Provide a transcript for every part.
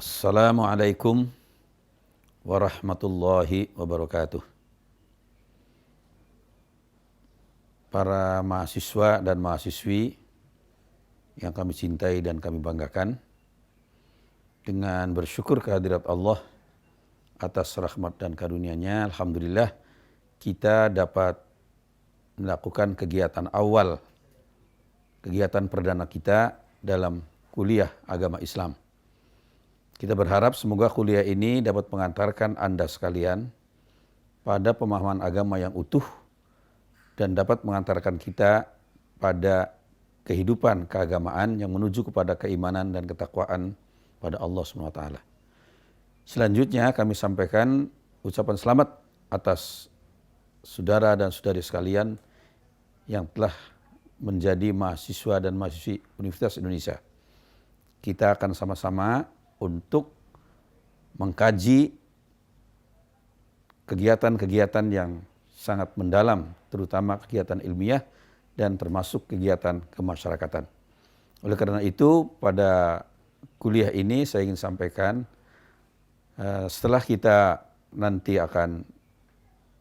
Assalamualaikum warahmatullahi wabarakatuh. Para mahasiswa dan mahasiswi yang kami cintai dan kami banggakan, dengan bersyukur kehadirat Allah atas rahmat dan karunia-Nya, alhamdulillah kita dapat melakukan kegiatan awal, kegiatan perdana kita dalam kuliah agama Islam. Kita berharap semoga kuliah ini dapat mengantarkan Anda sekalian pada pemahaman agama yang utuh dan dapat mengantarkan kita pada kehidupan keagamaan yang menuju kepada keimanan dan ketakwaan pada Allah SWT. Selanjutnya kami sampaikan ucapan selamat atas saudara dan saudari sekalian yang telah menjadi mahasiswa dan mahasiswi Universitas Indonesia. Kita akan sama-sama untuk mengkaji kegiatan-kegiatan yang sangat mendalam, terutama kegiatan ilmiah dan termasuk kegiatan kemasyarakatan. Oleh karena itu, pada kuliah ini saya ingin sampaikan, setelah kita nanti akan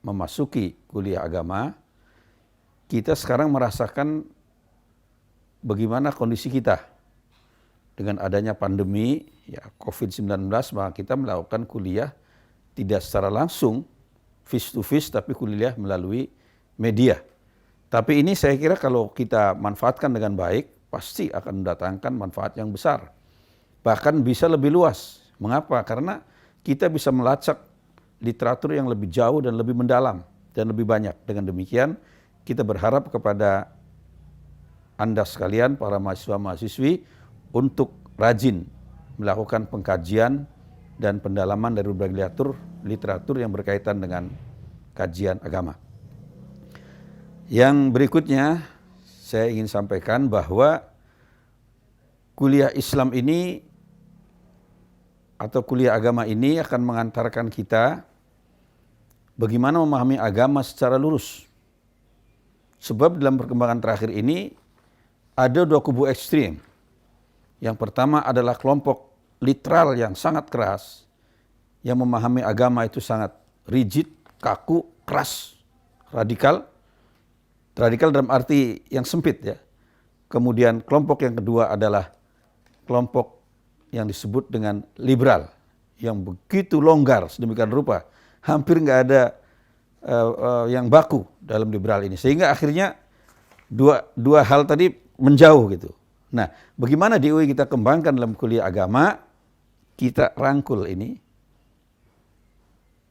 memasuki kuliah agama, kita sekarang merasakan bagaimana kondisi kita. Dengan adanya pandemi COVID-19, maka kita melakukan kuliah tidak secara langsung face to face, tapi kuliah melalui media. Tapi ini saya kira kalau kita manfaatkan dengan baik, pasti akan mendatangkan manfaat yang besar. Bahkan bisa lebih luas. Mengapa? Karena kita bisa melacak literatur yang lebih jauh dan lebih mendalam dan lebih banyak. Dengan demikian kita berharap kepada Anda sekalian, para mahasiswa-mahasiswi, untuk rajin melakukan pengkajian dan pendalaman dari berbagai literatur yang berkaitan dengan kajian agama. Yang berikutnya saya ingin sampaikan bahwa kuliah Islam ini atau kuliah agama ini akan mengantarkan kita bagaimana memahami agama secara lurus. Sebab dalam perkembangan terakhir ini ada dua kubu ekstrim. Yang pertama adalah kelompok literal yang sangat keras, yang memahami agama itu sangat rigid, kaku, keras, radikal. Radikal dalam arti yang sempit ya. Kemudian kelompok yang kedua adalah kelompok yang disebut dengan liberal, yang begitu longgar sedemikian rupa, hampir nggak ada yang baku dalam liberal ini. Sehingga akhirnya dua hal tadi menjauh gitu. Nah, bagaimana di UI kita kembangkan dalam kuliah agama, kita rangkul ini.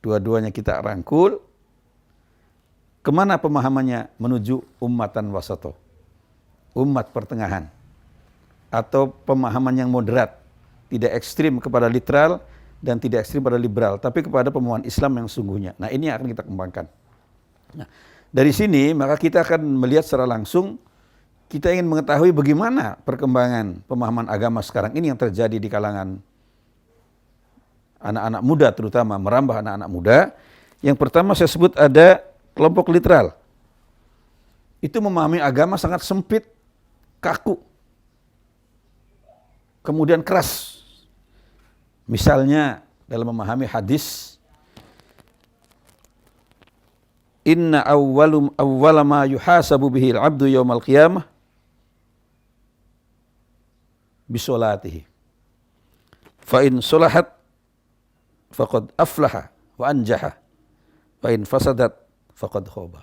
Dua-duanya kita rangkul. Kemana pemahamannya? Menuju ummatan wasato. Umat pertengahan. Atau pemahaman yang moderat. Tidak ekstrim kepada literal dan tidak ekstrim pada liberal. Tapi kepada pemahaman Islam yang sungguhnya. Nah, ini yang akan kita kembangkan. Nah, dari sini maka kita akan melihat secara langsung. Kita ingin mengetahui bagaimana perkembangan pemahaman agama sekarang ini yang terjadi di kalangan anak-anak muda, terutama merambah anak-anak muda. Yang pertama saya sebut ada kelompok literal. Itu memahami agama sangat sempit, kaku, kemudian keras. Misalnya dalam memahami hadis, inna awwala ma yuhasabu bihil abdu yawmal qiyamah bisolatihi. Fa in solahat faqad aflaha wa anjaha. Fa in fasadat faqad khoba.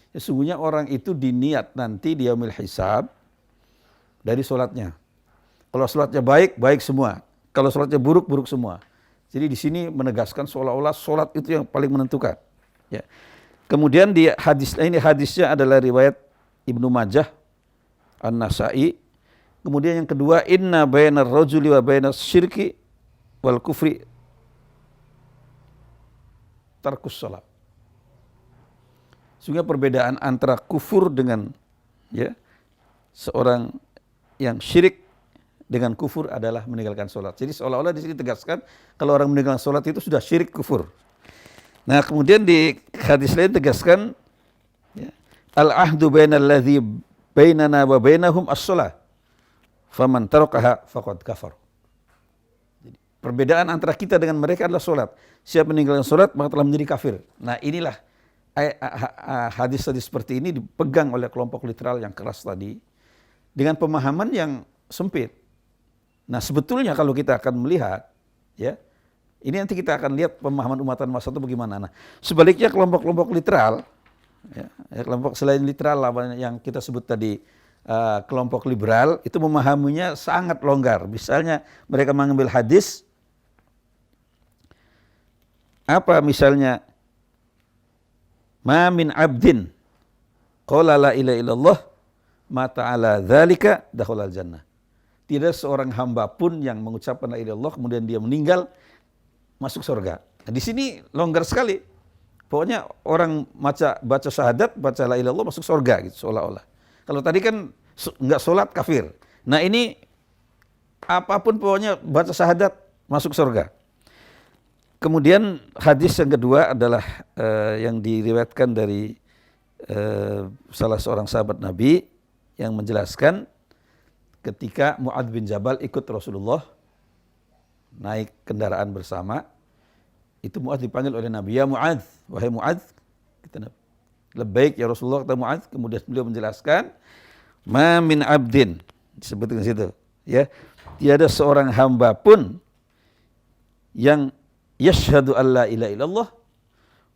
Sesungguhnya orang itu diniat nanti di yaumil hisab dari solatnya. Kalau solatnya baik, baik semua. Kalau solatnya buruk, buruk semua. Jadi di sini menegaskan seolah-olah solat itu yang paling menentukan. Ya. Kemudian di hadis ini, hadisnya adalah riwayat Ibnu Majah, An-Nasa'i. Kemudian yang kedua, inna bainar rajuli wa bainas syirki wal kufri tarkus salat. Sehingga perbedaan antara kufur dengan seorang yang syirik dengan kufur adalah meninggalkan salat. Jadi seolah-olah di sini tegaskan kalau orang meninggalkan salat itu sudah syirik kufur. Nah, kemudian di hadis lain tegaskan al-ahdu bainal ladzi bainana wa bainahum as-shalah. Faman tarakaha faqad kafar. Perbedaan antara kita dengan mereka adalah sholat. Siapa meninggalkan sholat maka telah menjadi kafir. Nah inilah hadis-hadis seperti ini dipegang oleh kelompok literal yang keras tadi dengan pemahaman yang sempit. Nah sebetulnya kalau kita akan melihat, ya, ini nanti kita akan lihat pemahaman umatan wasat itu bagaimana. Nah sebaliknya kelompok-kelompok literal, ya, kelompok selain literal yang kita sebut tadi, kelompok liberal itu memahaminya sangat longgar. Misalnya mereka mengambil hadis, apa misalnya, ma min abdin qala la ilaha illallah ma ta'ala dzalika dakhalal jannah. Tidak seorang hamba pun yang mengucapkan la ilaha illallah kemudian dia meninggal masuk surga. Nah, di sini longgar sekali. Pokoknya orang baca syahadat, baca la ilaha illallah masuk surga gitu seolah-olah. Kalau tadi kan enggak sholat kafir. Nah, ini apapun pokoknya baca syahadat masuk surga. Kemudian hadis yang kedua adalah yang diriwayatkan dari salah seorang sahabat Nabi yang menjelaskan ketika Mu'adz bin Jabal ikut Rasulullah naik kendaraan bersama, itu Mu'adz dipanggil oleh Nabi, ya Mu'adz, wahai Mu'adz, labbaik ya Rasulullah, kata Mu'adz. Kemudian beliau menjelaskan, ma min abdin, disebutkan di situ, ya, tiada seorang hamba pun yang yashhadu an la ilaha illallah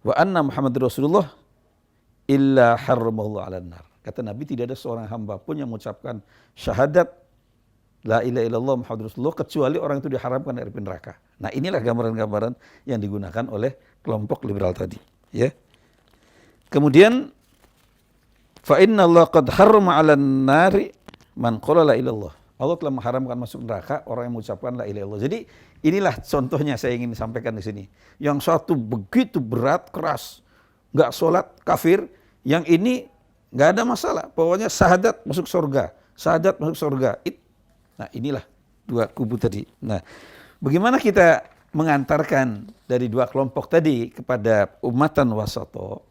wa anna Muhammadur Rasulullah illa harramahu 'alan nar. Kata Nabi, tidak ada seorang hamba pun yang mengucapkan syahadat la ilaha illallah Muhammadur Rasulullah kecuali orang itu diharamkan dari api neraka. Nah, inilah gambaran-gambaran yang digunakan oleh kelompok liberal tadi, ya. Kemudian fa inna Allah qad harrama 'alan nari man qala la ilaha illallah. Allah telah mengharamkan masuk neraka orang yang mengucapkan la ilaha illallah. Jadi inilah contohnya saya ingin sampaikan di sini. Yang satu begitu berat, keras, enggak sholat, kafir. Yang ini enggak ada masalah. Pokoknya syahadat masuk surga, syahadat masuk surga. Nah, inilah dua kubu tadi. Nah, bagaimana kita mengantarkan dari dua kelompok tadi kepada umatan wasato?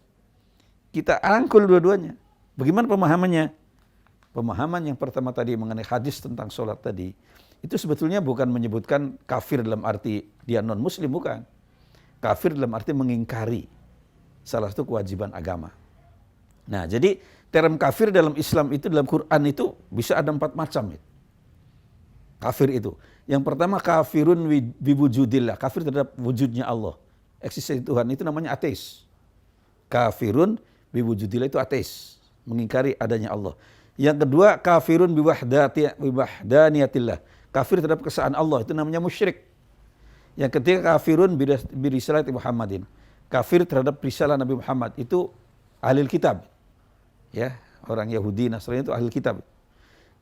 Kita rangkul dua-duanya. Bagaimana pemahamannya? Pemahaman yang pertama tadi mengenai hadis tentang sholat tadi, itu sebetulnya bukan menyebutkan kafir dalam arti dia non-muslim, bukan. Kafir dalam arti mengingkari salah satu kewajiban agama. Nah, jadi term kafir dalam Islam itu, dalam Quran itu bisa ada 4 macam. Kafir itu. Yang pertama kafirun biwujudillah, kafir terhadap wujudnya Allah. Eksistensi Tuhan, itu namanya ateis. Kafirun biwujudillah itu ateis, mengingkari adanya Allah. Yang kedua kafirun biwahdaniyatillah, kafir terhadap keesaan Allah, itu namanya musyrik. Yang ketiga kafirun birisalati Muhammadin, kafir terhadap risalah Nabi Muhammad, itu ahlul kitab. Ya, orang Yahudi Nasrani itu ahlul kitab.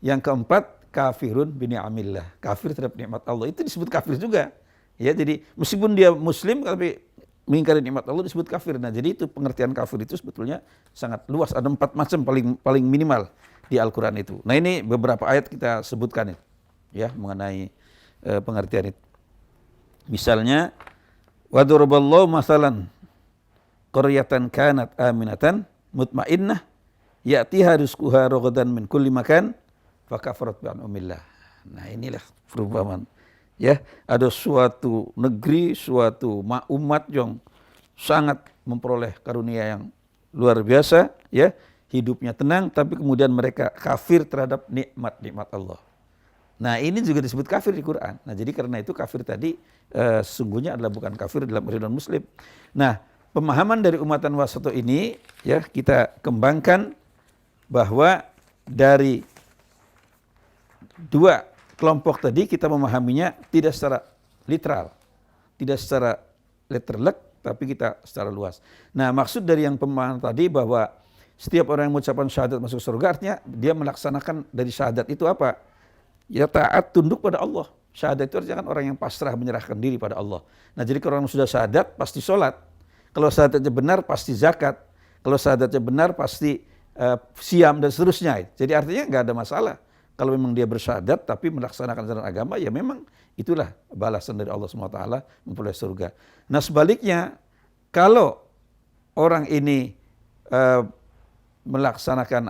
Yang keempat kafirun bini'amillah, kafir terhadap nikmat Allah, itu disebut kafir juga. Ya, jadi meskipun dia muslim tapi mengingkari nikmat Allah disebut kafir. Nah, jadi itu pengertian kafir itu sebetulnya sangat luas, ada 4 macam paling minimal di Al-Quran itu. Nah, ini beberapa ayat kita sebutkan itu, ya, mengenai pengertian itu. Misalnya, wa daraballahu masalan qaryatan kanat aminatan mutmainnah ya'tiha rizquha ragadan min kulli makan fa kafarat bi an'amillah. Nah, inilah perumpamaan. Ya, ada suatu negeri, suatu umat yang sangat memperoleh karunia yang luar biasa, ya, hidupnya tenang, tapi kemudian mereka kafir terhadap nikmat-nikmat Allah. Nah, ini juga disebut kafir di Quran. Nah, jadi karena itu kafir tadi sesungguhnya adalah bukan kafir dalam arti non-muslim. Nah, pemahaman dari umatan wasato ini, ya, kita kembangkan bahwa dari dua kelompok tadi kita memahaminya tidak secara literal, tidak secara letterlek, tapi kita secara luas. Nah, maksud dari yang pemahaman tadi bahwa setiap orang yang mengucapkan syahadat masuk surga, artinya dia melaksanakan dari syahadat itu apa? Ya, taat, tunduk pada Allah. Syahadat itu artinya kan orang yang pasrah, menyerahkan diri pada Allah. Nah, jadi kalau orang sudah syahadat pasti sholat. Kalau syahadatnya benar pasti zakat. Kalau syahadatnya benar pasti siam dan seterusnya. Jadi artinya nggak ada masalah. Kalau memang dia bersyahadat tapi melaksanakan ajaran agama, ya memang itulah balasan dari Allah SWT memperoleh surga. Nah, sebaliknya kalau orang ini melaksanakan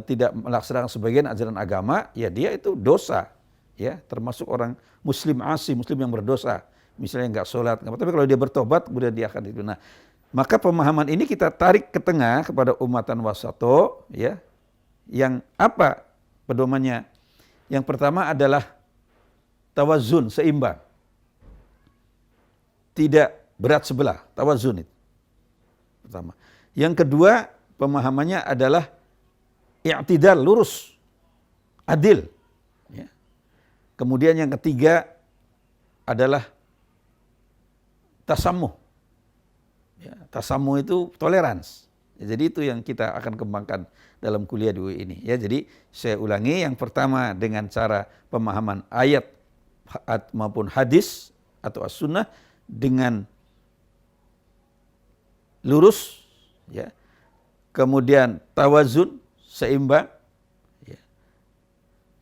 tidak melaksanakan sebagian ajaran agama, ya dia itu dosa. ya, termasuk orang muslim asi, muslim yang berdosa, misalnya nggak sholat, tapi kalau dia bertobat kemudian dia akan itu. Nah, maka pemahaman ini kita tarik ke tengah kepada umatan wasato, ya, yang apa pedomannya? Yang pertama adalah tawazun, seimbang, tidak berat sebelah, tawazun itu pertama. Yang kedua pemahamannya adalah i'tidal, lurus, adil. Ya. Kemudian yang ketiga adalah tasamuh. Ya, tasamuh itu tolerans. Ya, jadi itu yang kita akan kembangkan dalam kuliah di UI ini. Ya, jadi saya ulangi, yang pertama dengan cara pemahaman ayat maupun hadis atau as-sunnah dengan lurus, ya. Kemudian tawazun, seimbang, ya.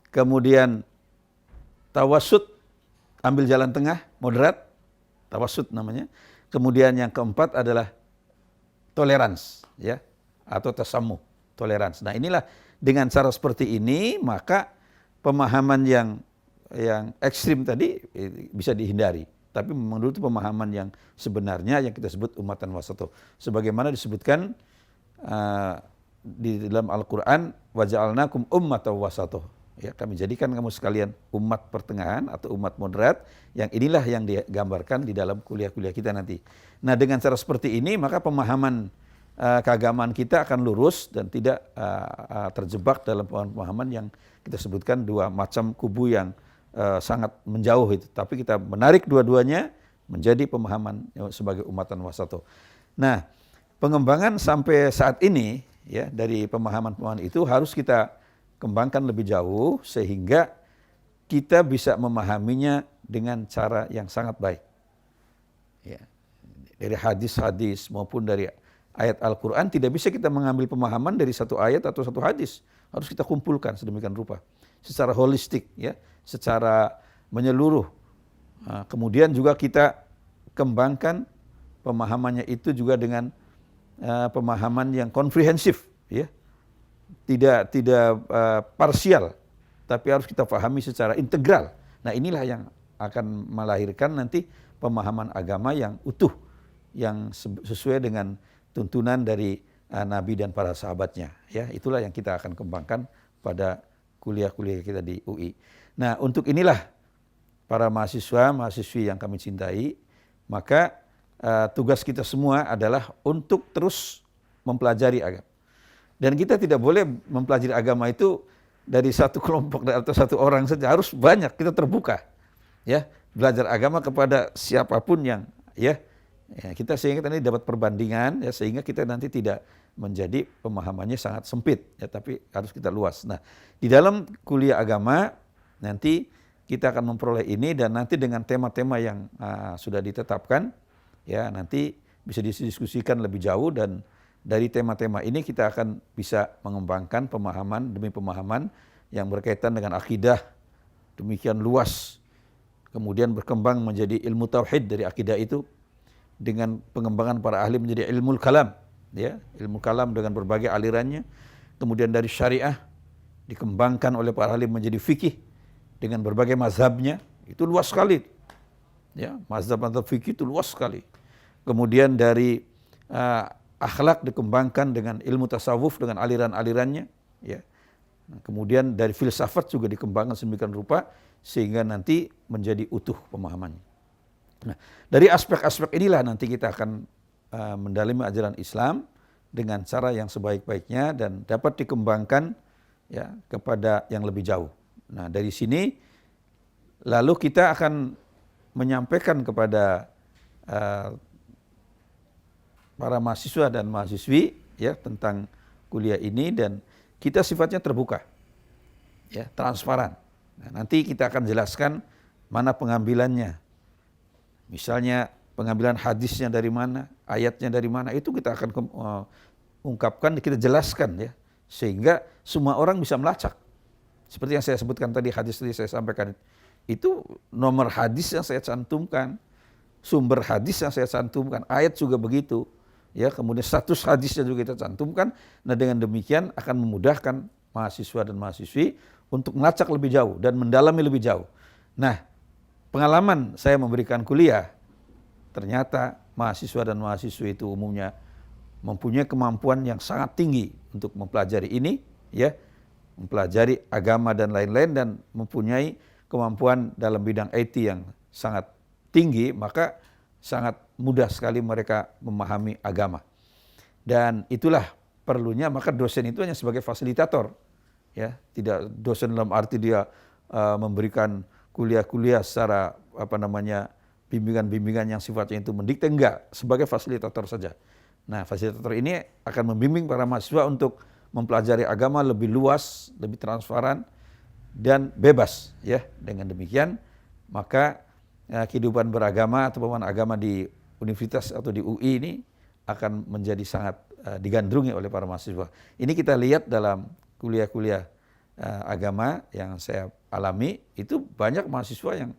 Kemudian tawasud, ambil jalan tengah, moderat, tawasud namanya. Kemudian yang keempat adalah tolerans, ya, atau tasamuh, tolerans. Nah, inilah dengan cara seperti ini maka pemahaman yang ekstrim tadi bisa dihindari. Tapi menurut pemahaman yang sebenarnya yang kita sebut umatan wasato. Sebagaimana disebutkan di dalam Al-Quran, waja'alnakum ummatan wasato. Ya, kami jadikan kamu sekalian umat pertengahan atau umat moderat, yang inilah yang digambarkan di dalam kuliah-kuliah kita nanti. Nah, dengan cara seperti ini maka pemahaman keagamaan kita akan lurus dan tidak terjebak dalam pemahaman yang kita sebutkan dua macam kubu yang sangat menjauh itu. Tapi kita menarik dua-duanya menjadi pemahaman sebagai umatan wasato. Nah, pengembangan sampai saat ini, ya, dari pemahaman-pemahaman itu harus kita kembangkan lebih jauh sehingga kita bisa memahaminya dengan cara yang sangat baik. Ya. Dari hadis-hadis maupun dari ayat Al-Quran tidak bisa kita mengambil pemahaman dari satu ayat atau satu hadis. Harus kita kumpulkan sedemikian rupa. Secara holistik, ya, secara menyeluruh. Nah, kemudian juga kita kembangkan pemahamannya itu juga dengan pemahaman yang komprehensif, ya. Tidak parsial, tapi harus kita pahami secara integral. Nah, inilah yang akan melahirkan nanti pemahaman agama yang utuh, yang sesuai dengan tuntunan dari Nabi dan para sahabatnya. Ya, itulah yang kita akan kembangkan pada kuliah-kuliah kita di UI. Nah, untuk inilah para mahasiswa, mahasiswi yang kami cintai, maka tugas kita semua adalah untuk terus mempelajari agama. Dan kita tidak boleh mempelajari agama itu dari satu kelompok atau satu orang saja, harus banyak, kita terbuka. Ya, belajar agama kepada siapapun yang kita sehingga nanti dapat perbandingan, ya, sehingga kita nanti tidak menjadi pemahamannya sangat sempit, ya, tapi harus kita luas. Nah, di dalam kuliah agama nanti kita akan memperoleh ini, dan nanti dengan tema-tema yang sudah ditetapkan, ya, nanti bisa didiskusikan lebih jauh, dan dari tema-tema ini kita akan bisa mengembangkan pemahaman demi pemahaman yang berkaitan dengan akidah demikian luas, kemudian berkembang menjadi ilmu tauhid dari akidah itu, dengan pengembangan para ahli menjadi ilmu kalam, ya, ilmu kalam dengan berbagai alirannya, kemudian dari syariah dikembangkan oleh para ahli menjadi fikih dengan berbagai mazhabnya, itu luas sekali, ya, mazhab-mazhab fikih itu luas sekali. Kemudian dari akhlak dikembangkan dengan ilmu tasawuf dengan aliran-alirannya, ya. Kemudian dari filsafat juga dikembangkan sedemikian rupa sehingga nanti menjadi utuh pemahamannya. Nah, dari aspek-aspek inilah nanti kita akan mendalami ajaran Islam dengan cara yang sebaik-baiknya dan dapat dikembangkan, ya, kepada yang lebih jauh. Nah, dari sini lalu kita akan menyampaikan kepada para mahasiswa dan mahasiswi, ya, tentang kuliah ini, dan kita sifatnya terbuka, ya, transparan. Nah, nanti kita akan jelaskan mana pengambilannya. Misalnya pengambilan hadisnya dari mana, ayatnya dari mana, itu kita akan ungkapkan, kita jelaskan, ya, sehingga semua orang bisa melacak. Seperti yang saya sebutkan tadi, hadis tadi saya sampaikan, itu nomor hadis yang saya cantumkan, sumber hadis yang saya cantumkan, ayat juga begitu, ya, kemudian status hadisnya juga kita cantumkan. Nah, dengan demikian akan memudahkan mahasiswa dan mahasiswi untuk melacak lebih jauh dan mendalami lebih jauh. Nah, pengalaman saya memberikan kuliah, ternyata mahasiswa dan mahasiswi itu umumnya mempunyai kemampuan yang sangat tinggi untuk mempelajari ini, ya, mempelajari agama dan lain-lain, dan mempunyai kemampuan dalam bidang IT yang sangat tinggi, maka sangat mudah sekali mereka memahami agama. Dan itulah perlunya, maka dosen itu hanya sebagai fasilitator, ya, tidak dosen dalam arti dia memberikan kuliah-kuliah secara bimbingan-bimbingan yang sifatnya itu mendikte, enggak, sebagai fasilitator saja. Nah, fasilitator ini akan membimbing para mahasiswa untuk mempelajari agama lebih luas, lebih transparan dan bebas, ya. Dengan demikian maka kehidupan beragama atau pemahaman agama di universitas atau di UI ini akan menjadi sangat digandrungi oleh para mahasiswa. Ini kita lihat dalam kuliah-kuliah agama yang saya alami, itu banyak mahasiswa yang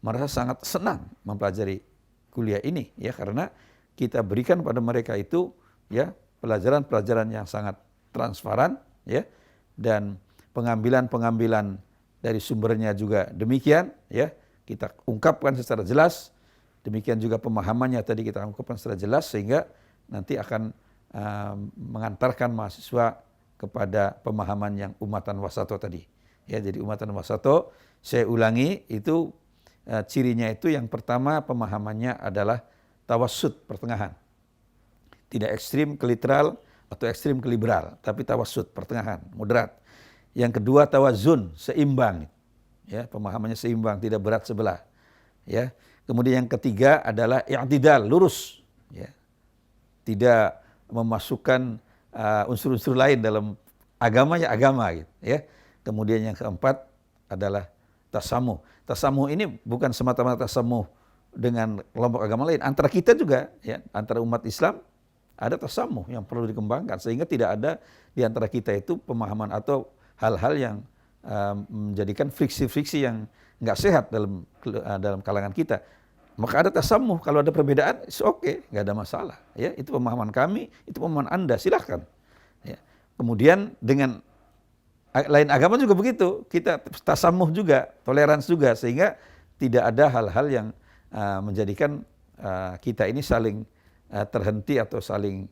merasa sangat senang mempelajari kuliah ini, ya, karena kita berikan pada mereka itu, ya, pelajaran-pelajaran yang sangat transparan, ya, dan pengambilan dari sumbernya juga demikian, ya, kita ungkapkan secara jelas. Demikian juga pemahamannya tadi kita ungkapkan secara jelas, sehingga nanti akan mengantarkan mahasiswa kepada pemahaman yang umatan wasato tadi. Ya, jadi umatan wasato, saya ulangi, itu cirinya itu yang pertama pemahamannya adalah tawassut, pertengahan. Tidak ekstrim ke literal atau ekstrim ke liberal, tapi tawassut, pertengahan, moderat. Yang kedua tawazun, seimbang. Ya, pemahamannya seimbang, tidak berat sebelah. Ya. Kemudian yang ketiga adalah i'tidal, lurus. Ya. Tidak memasukkan unsur-unsur lain dalam agama, ya agama, gitu, ya. Kemudian yang keempat adalah tasamuh. Tasamuh ini bukan semata-mata tasamuh dengan kelompok agama lain, antara kita juga, ya, antara umat Islam ada tasamuh yang perlu dikembangkan, sehingga tidak ada di antara kita itu pemahaman atau hal-hal yang menjadikan friksi-friksi yang nggak sehat dalam kalangan kita. Maka ada tasamuh, kalau ada perbedaan, oke, nggak ada masalah. Ya, itu pemahaman kami, itu pemahaman Anda, silahkan. Ya. Kemudian dengan lain agama juga begitu, kita tasamuh juga, toleransi juga, sehingga tidak ada hal-hal yang menjadikan kita ini saling terhenti atau saling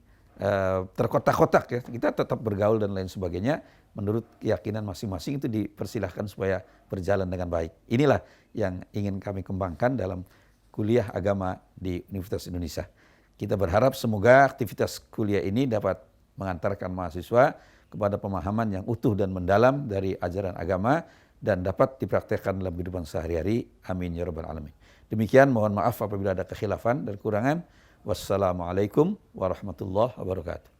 terkotak-kotak, ya. Kita tetap bergaul dan lain sebagainya menurut keyakinan masing-masing, itu dipersilahkan supaya berjalan dengan baik. Inilah yang ingin kami kembangkan dalam kuliah agama di Universitas Indonesia. Kita berharap semoga aktivitas kuliah ini dapat mengantarkan mahasiswa kepada pemahaman yang utuh dan mendalam dari ajaran agama dan dapat dipraktekkan dalam kehidupan sehari-hari. Amin ya rabbal alamin. Demikian, mohon maaf apabila ada kekhilafan dan kekurangan. Wassalamualaikum warahmatullahi wabarakatuh.